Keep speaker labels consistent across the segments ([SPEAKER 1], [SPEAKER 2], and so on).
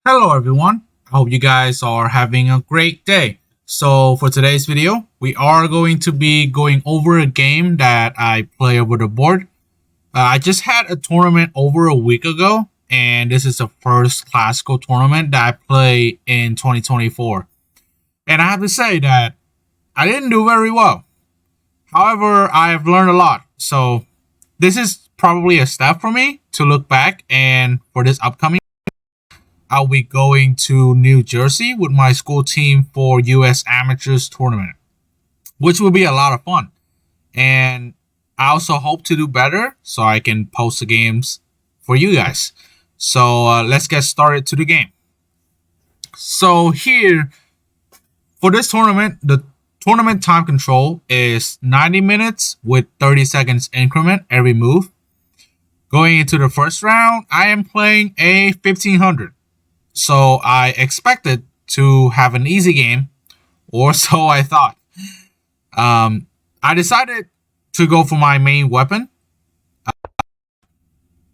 [SPEAKER 1] Hello everyone, I hope you guys are having a great day. So for today's video, we are going to be going over a game that I play over the board. I just had a tournament over a week ago, and this is the first classical tournament that I play in 2024. And I have to say that I didn't do very well. However, I have learned a lot. So this is probably a step for me to look back, and for this upcoming I'll be going to New Jersey with my school team for US Amateurs Tournament, which will be a lot of fun. And I also hope to do better so I can post the games for you guys. So let's get started to the game. So here, for this tournament, the tournament time control is 90 minutes with 30 seconds increment every move. Going into the first round, I am playing a 1500. So I expected to have an easy game, or so I thought. I decided to go for my main weapon.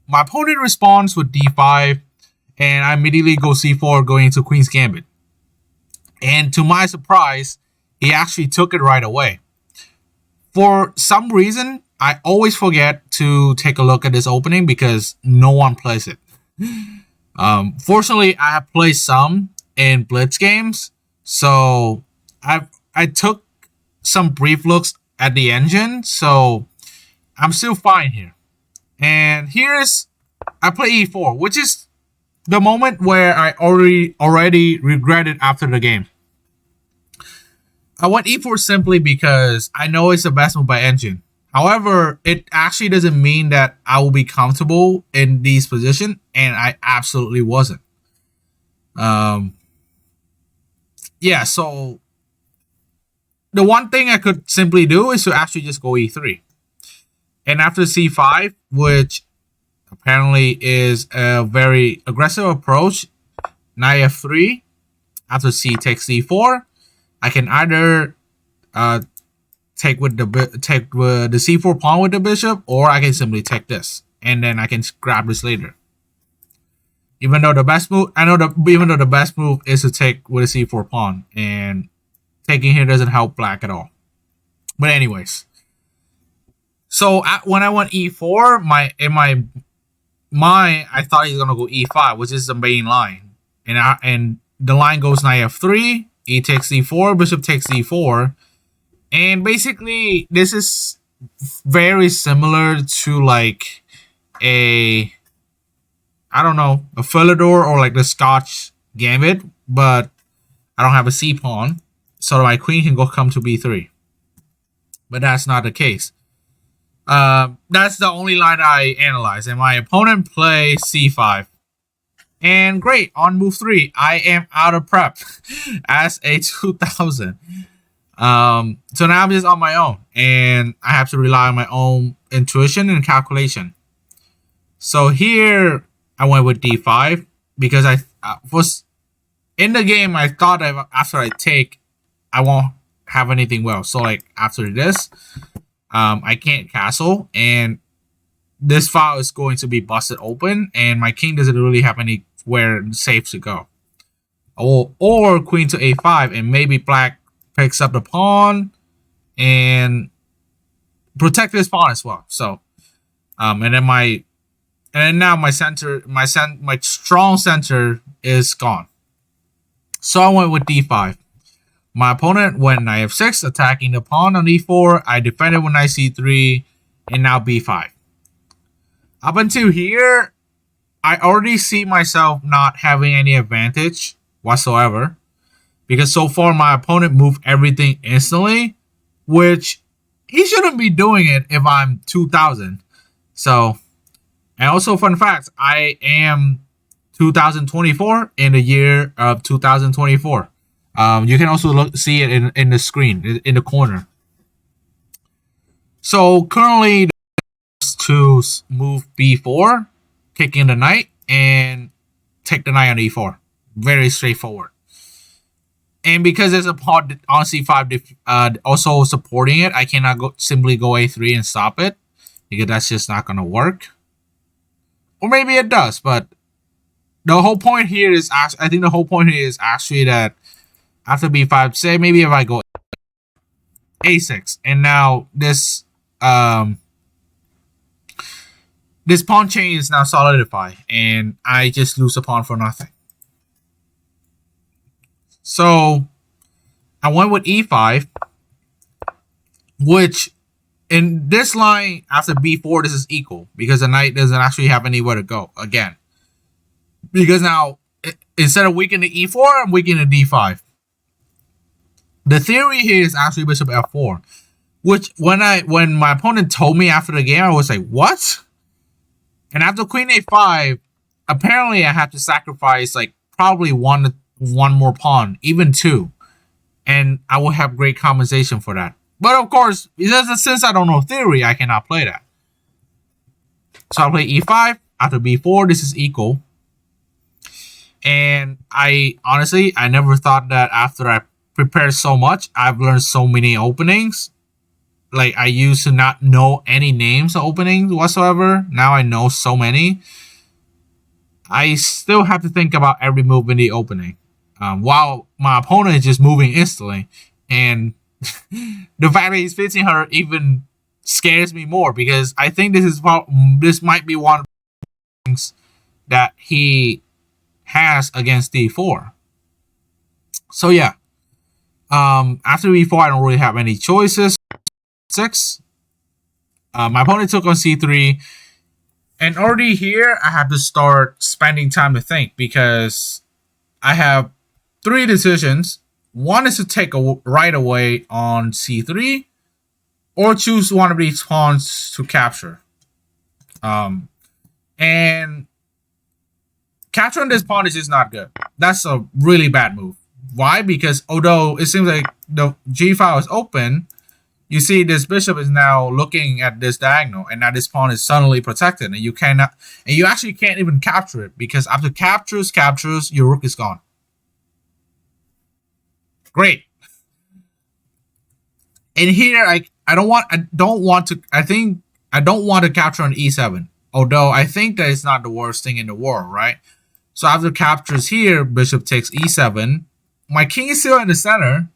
[SPEAKER 1] My opponent responds with d5, and I immediately go c4 going into Queen's Gambit. And to my surprise, he actually took it right away. For some reason, I always forget to take a look at this opening because no one plays it. Fortunately, I have played some in Blitz games, so I took some brief looks at the engine, so I'm still fine here. And here's I play e4, which is the moment where I already regretted after the game. I went e4 simply because I know it's the best move by engine. However, it actually doesn't mean that I will be comfortable in these positions, and I absolutely wasn't. Yeah, so the one thing I could simply do is to actually just go e3. And after c5, which apparently is a very aggressive approach, knight f3. After c takes c4, I can either take the c4 pawn with the bishop, or I can simply take this, and then I can grab this later. Even though the best move is to take with a c4 pawn, and taking here doesn't help black at all. But anyways, so when I went e4, I thought he's gonna go e5, which is the main line, and the line goes knight f3, e takes c4, bishop takes c4. And basically, this is very similar to like a Philidor or like the Scotch Gambit, but I don't have a C pawn, so my queen can come to b3. But that's not the case. That's the only line I analyzed, and my opponent plays c5. And great, on move 3, I am out of prep as a 2000. So now I'm just on my own, and I have to rely on my own intuition and calculation. So here I went with d5 because I was in the game. I thought that after I take, I won't have anything well. So like after this, I can't castle, and this file is going to be busted open, and my king doesn't really have anywhere safe to go. Or queen to a5, and maybe black picks up the pawn and protect this pawn as well. So, and then now my strong center is gone. So I went with d5. My opponent went knight f6, attacking the pawn on e4. I defended with knight c3, and now b5. Up until here, I already see myself not having any advantage whatsoever, because so far my opponent moved everything instantly, which he shouldn't be doing it if I'm 2000. So, and also fun fact, I am 2024 in the year of 2024. You can also see it in the screen, in the corner. So currently, to move b4, kicking the knight, and take the knight on e4. Very straightforward. And because there's a pawn on c5 also supporting it, I cannot simply go a3 and stop it, because that's just not going to work. Or maybe it does, but the whole point here is, I think the whole point here is actually that after b5, say maybe if I go a6, and now this this pawn chain is now solidified, and I just lose a pawn for nothing. So I went with e5, which in this line after b4, this is equal because the knight doesn't actually have anywhere to go again. Because now instead of weakening the e4, I'm weakening the d5. The theory here is actually bishop f4, which when my opponent told me after the game, I was like, what? And after queen a5, apparently I have to sacrifice like probably one more pawn, even two, and I will have great compensation for that. But of course, since I don't know theory, I cannot play that. So I play e5 after b4. This is equal. And I honestly never thought that after I prepared so much, I've learned so many openings. Like I used to not know any names of openings whatsoever. Now I know so many. I still have to think about every move in the opening, while my opponent is just moving instantly. And the fact that he's fixing her even scares me more, because I think this might be one of the things that he has against d4. So yeah, after e4, I don't really have any choices. 6. My opponent took on c3, and already here I have to start spending time to think, because I have 3 decisions. One is to take a right away on c3, or choose one of these pawns to capture. And capturing this pawn is just not good. That's a really bad move. Why? Because although it seems like the g file is open, you see this bishop is now looking at this diagonal, and now this pawn is suddenly protected, and you actually can't even capture it, because after captures, your rook is gone. Great. And here I don't want to capture on e7. Although I think that it's not the worst thing in the world, right? So after captures here, bishop takes e7. My king is still in the center,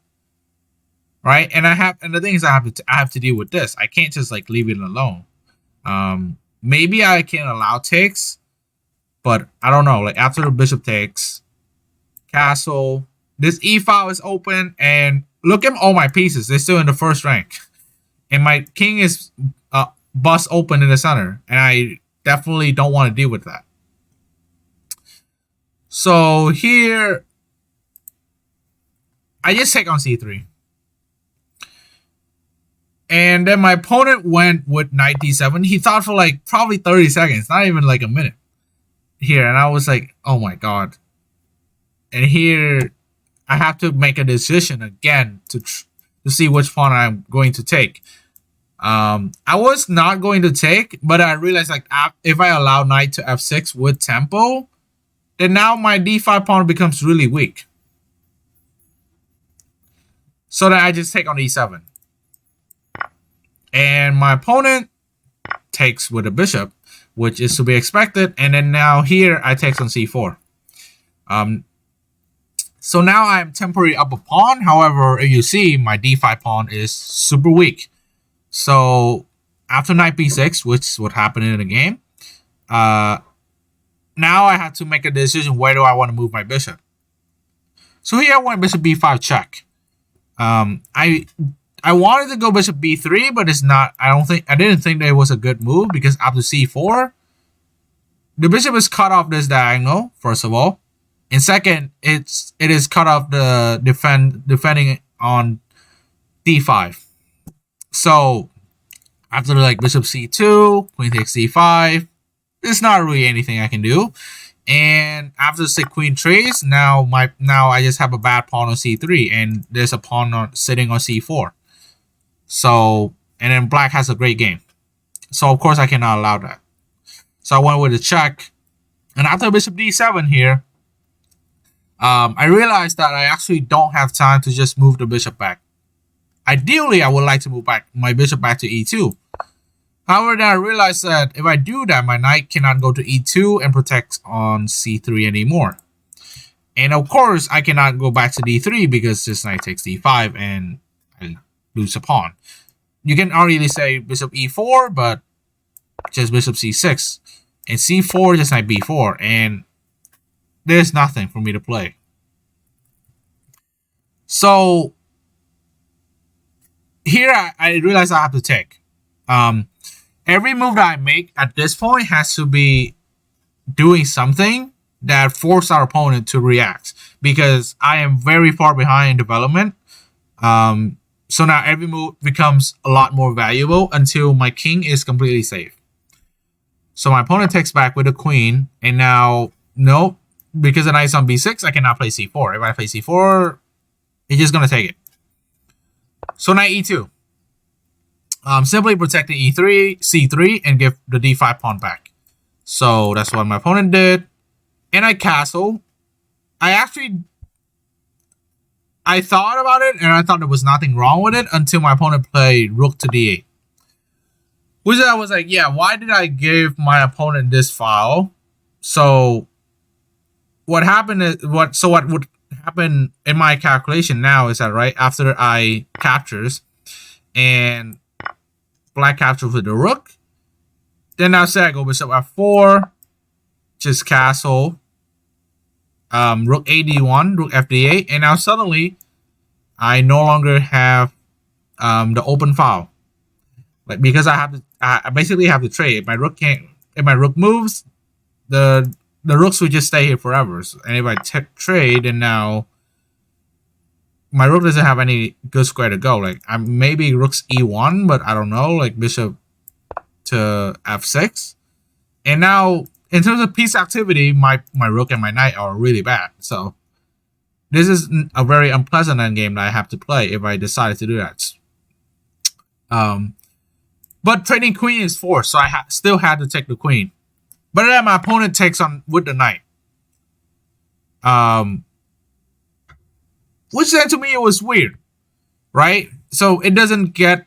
[SPEAKER 1] right? And the thing is, I have to deal with this. I can't just like leave it alone. Maybe I can allow takes, but I don't know. Like after the bishop takes, castle, this e file is open, and look at all my pieces. They're still in the first rank, and my king is bust open in the center, and I definitely don't want to deal with that. So here, I just take on c3. And then my opponent went with knight d7. He thought for like probably 30 seconds, not even like a minute here. And I was like, oh my God. And here, I have to make a decision again to see which pawn I'm going to take. I was not going to take, but I realized like if I allow knight to f6 with tempo, then now my d5 pawn becomes really weak. So then I just take on e7. And my opponent takes with a bishop, which is to be expected. And then now here I take on c4. So now I'm temporarily up a pawn. However, if you see, my d5 pawn is super weak. So after knight b6, which is what happened in the game, now I have to make a decision, where do I want to move my bishop. So here I went bishop b5 check. I wanted to go bishop b3, but it's not. I didn't think that it was a good move, because after c4, the bishop is cut off this diagonal, first of all. And second, it is cut off the defending on d5. So after like bishop c2, queen takes c5, there's not really anything I can do. And after the queen trace, now I just have a bad pawn on c3, and there's a pawn sitting on c4. So, and then black has a great game. So of course I cannot allow that. So I went with a check. And after bishop d7 here, I realized that I actually don't have time to just move the bishop back. Ideally, I would like to move my bishop back to e2. However, then I realized that if I do that, my knight cannot go to e2 and protect on c3 anymore. And of course, I cannot go back to d3 because this knight takes d5 and I lose a pawn. You can already say bishop e4, but just bishop c6. And c4, just knight b4. And there's nothing for me to play. So here I realize I have to take. Every move that I make at this point has to be doing something that forces our opponent to react, because I am very far behind in development. So now every move becomes a lot more valuable until my king is completely safe. So my opponent takes back with the queen, and now, nope, because the knight's on b6, I cannot play c4. If I play c4, he's just going to take it. So knight e2. Simply protecting e3, c3, and give the d5 pawn back. So that's what my opponent did. And I castle. I thought about it, and I thought there was nothing wrong with it until my opponent played rook to d8. Which I was like, yeah, why did I give my opponent this file? So what happened is, what would happen in my calculation now is that, right after I captures and black captures with the rook, then now say I go bishop f4, just castle, rook ad1, rook fd8, and now suddenly I no longer have the open file. Like, because I basically have to trade. If my rook moves, the rooks would just stay here forever. So, and if I trade, and now my rook doesn't have any good square to go. Like, maybe rook's e1, but I don't know. Like bishop to f6, and now in terms of piece activity, my rook and my knight are really bad. So this is a very unpleasant endgame that I have to play if I decide to do that. But trading queen is forced, so I still had to take the queen. But then my opponent takes on with the knight. Which then to me it was weird, right? So it doesn't control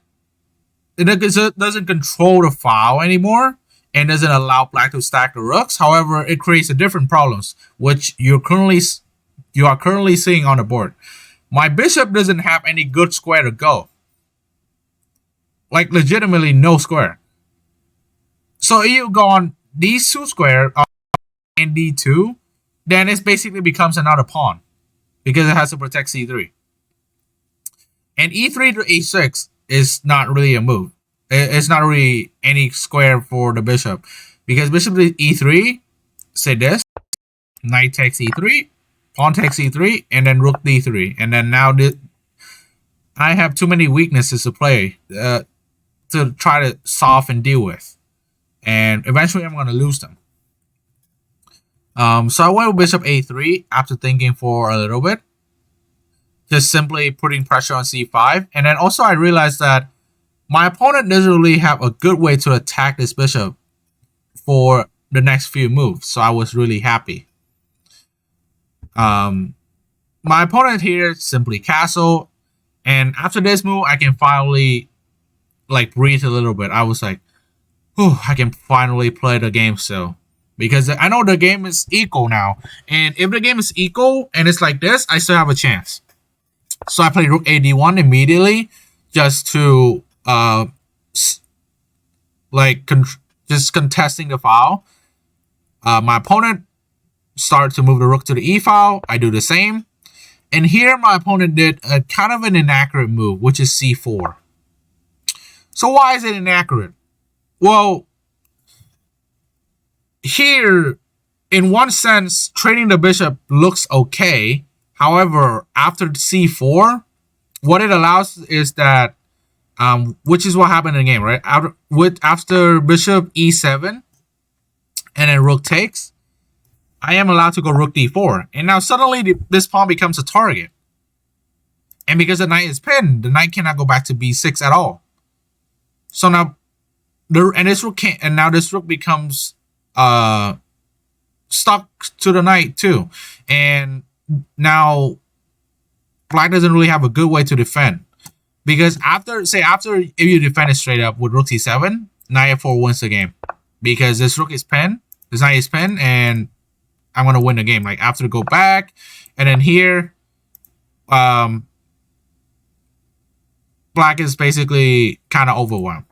[SPEAKER 1] the file anymore, and doesn't allow black to stack the rooks. However, it creates a different problems, which you are currently seeing on the board. My bishop doesn't have any good square to go. Like, legitimately no square. So if you go on these two square and d2, then it basically becomes another pawn, because it has to protect c3. And e3 to e6 is not really a move. It's not really any square for the bishop, because bishop to e3, say this, knight takes e3, pawn takes e3, and then rook d3. And then now I have too many weaknesses to play to try to solve and deal with. And eventually I'm going to lose them. So I went with bishop a3 after thinking for a little bit. Just simply putting pressure on c5. And then also I realized that my opponent doesn't really have a good way to attack this bishop for the next few moves. So I was really happy. My opponent here simply castle. And after this move, I can finally like breathe a little bit. I was like, whew, I can finally play the game still. Because I know the game is equal now. And if the game is equal and it's like this, I still have a chance. So I played rook ad1 immediately, just to just contesting the file. My opponent started to move the rook to the e file. I do the same. And here my opponent did a kind of an inaccurate move, which is c4. So why is it inaccurate? Well, here, in one sense, trading the bishop looks okay. However, after c4, what it allows is that, which is what happened in the game, right? After bishop e7 and then rook takes, I am allowed to go rook d4. And now suddenly this pawn becomes a target. And because the knight is pinned, the knight cannot go back to b6 at all. So now, this rook can't, and now this rook becomes stuck to the knight too. And now black doesn't really have a good way to defend, because if you defend it straight up with rook c7, knight f4 wins the game because this rook is pinned, this knight is pinned, and I'm gonna win the game. Like after go back, and then here, black is basically kind of overwhelmed,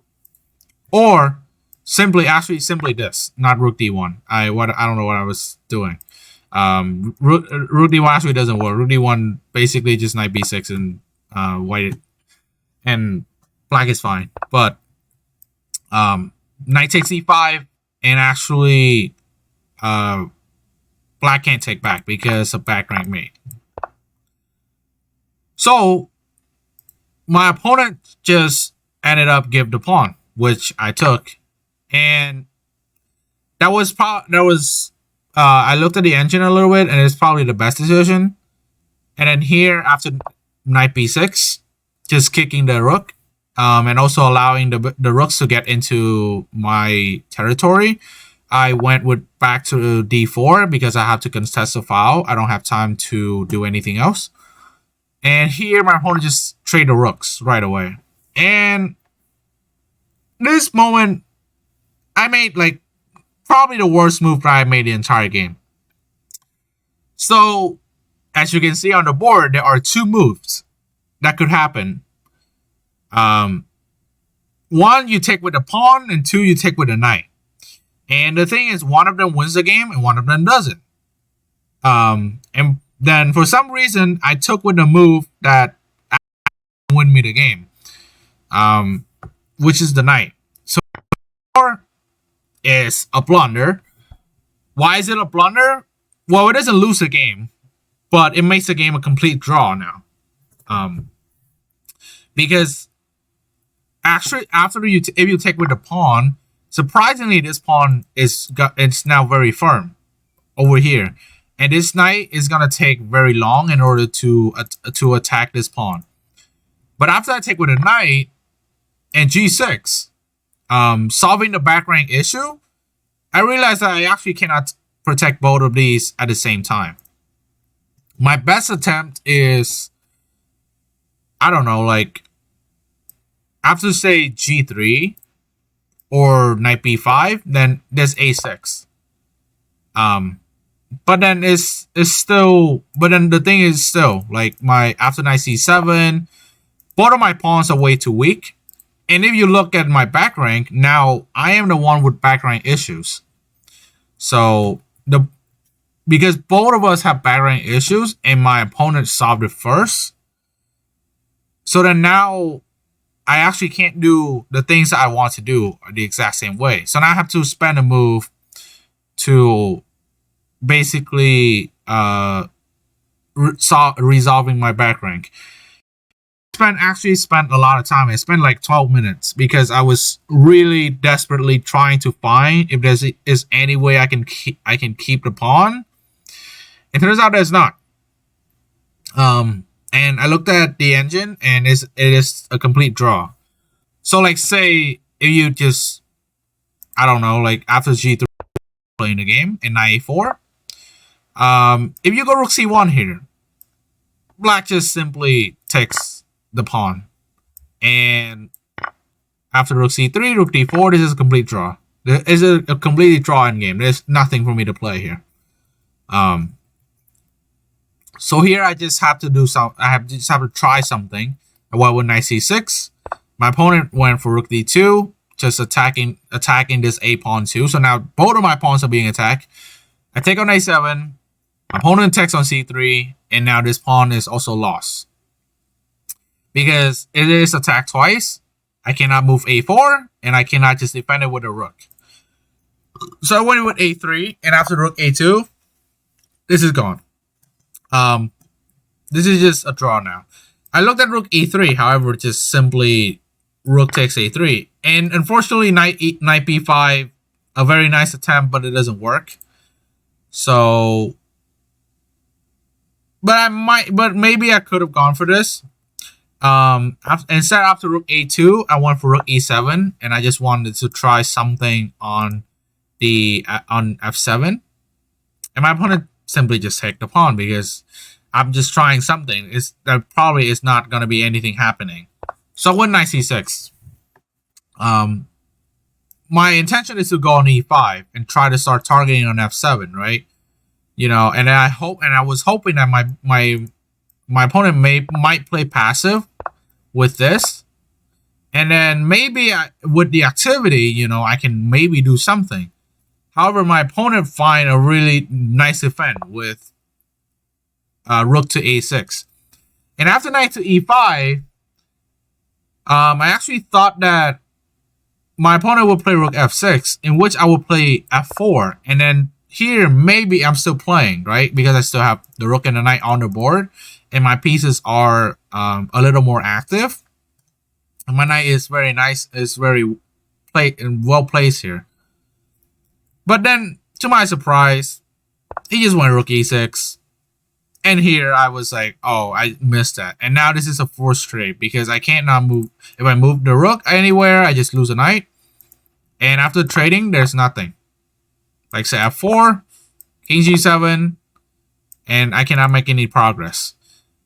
[SPEAKER 1] or simply this, not rook d1. I don't know what I was doing. Rook d1 actually doesn't work. Rook d1 basically just knight b6 and white and black is fine. But knight takes e5 and actually black can't take back because of back rank mate. So my opponent just ended up give the pawn, which I took, and that was I looked at the engine a little bit, and it's probably the best decision. And then here, after knight b6, just kicking the rook, and also allowing the rooks to get into my territory, I went back to d4 because I have to contest the file. I don't have time to do anything else. And here, my opponent just traded the rooks right away. And this moment, I made like probably the worst move that I made the entire game. So, as you can see on the board, there are two moves that could happen. One, you take with a pawn, and two, you take with a knight. And the thing is, one of them wins the game, and one of them doesn't. And then, for some reason, I took with the move that win me the game, which is the knight. So, is a blunder. Why is it a blunder? Well, it doesn't lose the game, but it makes the game a complete draw now. Because actually, if you take with the pawn, surprisingly, this pawn it's now very firm over here, and this knight is gonna take very long in order to attack this pawn. But after I take with a knight and g6. Solving the back rank issue, I realized that I actually cannot protect both of these at the same time. My best attempt is, I don't know, like after say g3 or knight b5, then there's a6. But then the thing is still like after knight c7, both of my pawns are way too weak. And if you look at my back rank, now I am the one with back rank issues. So because both of us have back rank issues and my opponent solved it first. So then now I actually can't do the things that I want to do the exact same way. So now I have to spend a move to basically resolving my back rank. Actually spent a lot of time. I spent like 12 minutes because I was really desperately trying to find if is any way I can keep the pawn. It turns out there's not. And I looked at the engine, and it is a complete draw. So like say if you just, I don't know, like after g3 playing the game in knight a4, if you go rook c1 here, black just simply takes the pawn, and after rook c3, rook d4, this is a complete draw. There is a completely draw in game. There's nothing for me to play here. So here I just have to do just have to try something. I went with knight c6. My opponent went for rook d2, just attacking this a pawn too. So now both of my pawns are being attacked. I take on a7. My opponent takes on c3, and now this pawn is also lost. Because it is attacked twice, I cannot move a4, and I cannot just defend it with a rook. So I went with a3, and after rook a2, this is gone. This is just a draw now. I looked at rook e3, however, just simply rook takes a3. And unfortunately, knight b5, a very nice attempt, but it doesn't work. So, but maybe I could have gone for this. Instead after rook a2, I went for rook e7, and I just wanted to try something on f7, and my opponent simply just take the pawn because I'm just trying something. There probably is not going to be anything happening. So I went knight c6. my intention is to go on e5 and try to start targeting on f7, right? You know, and I was hoping that my opponent might play passive with this, and then maybe with the activity, you know, I can maybe do something. However, my opponent find a really nice defense with rook to a6, and after knight to e5, I actually thought that my opponent will play rook f6, in which I will play f4, and then here maybe I'm still playing, right? Because I still have the rook and the knight on the board, and my pieces are a little more active. And my knight is very nice, is very well placed here. But then, to my surprise, he just went rook e6. And here I was like, oh, I missed that. And now this is a forced trade because I can't now move. If I move the rook anywhere, I just lose a knight. And after trading, there's nothing. Like say f4, king g7, and I cannot make any progress.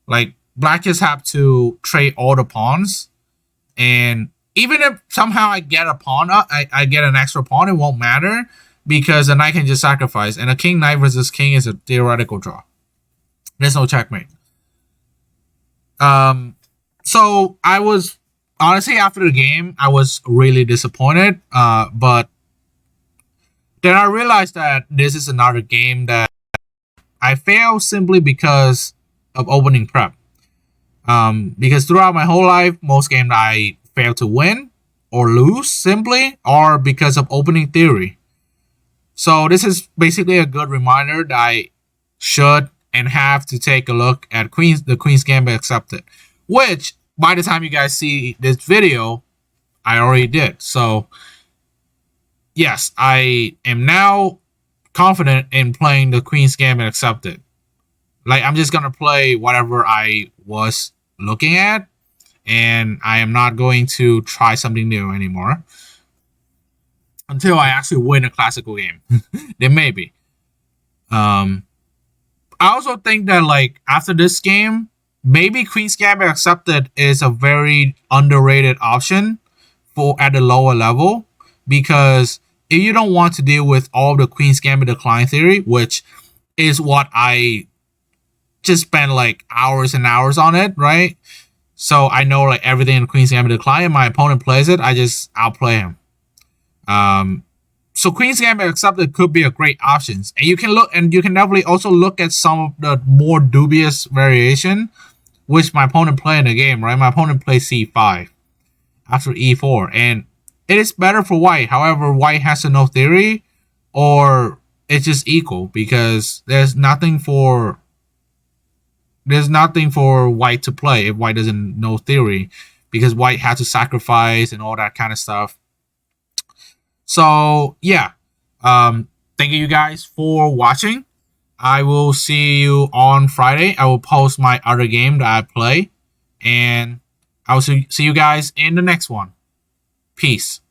[SPEAKER 1] Like black just have to trade all the pawns, and even if somehow I get a pawn up, I get an extra pawn, it won't matter because the knight can just sacrifice, and a king knight versus king is a theoretical draw. There's no checkmate. So I was honestly after the game I was really disappointed, but then I realized that this is another game that I failed simply because of opening prep. Because throughout my whole life, most games I fail to win or lose simply, or because of opening theory. So this is basically a good reminder that I should and have to take a look at the Queen's Gambit Accepted, which by the time you guys see this video, I already did. So yes, I am now confident in playing the Queen's Gambit Accepted. Like, I'm just going to play whatever I was looking at, and I am not going to try something new anymore until I actually win a classical game. Then maybe. I also think that, like, after this game, maybe Queen's Gambit Accepted is a very underrated option for at the lower level, because if you don't want to deal with all the Queen's Gambit decline theory, which is what I just spent like hours and hours on it, right? So I know like everything in Queen's Gambit decline, and my opponent plays it, I just outplay him. So Queen's Gambit Accepted could be a great option, and you can definitely also look at some of the more dubious variation, which my opponent played in the game, right? My opponent plays c5 after e4, and it is better for white. However, white has to know theory, or it's just equal because there's nothing for white to play if white doesn't know theory, because white has to sacrifice and all that kind of stuff. So yeah, thank you guys for watching. I will see you on Friday. I will post my other game that I play, and I will see you guys in the next one. Peace.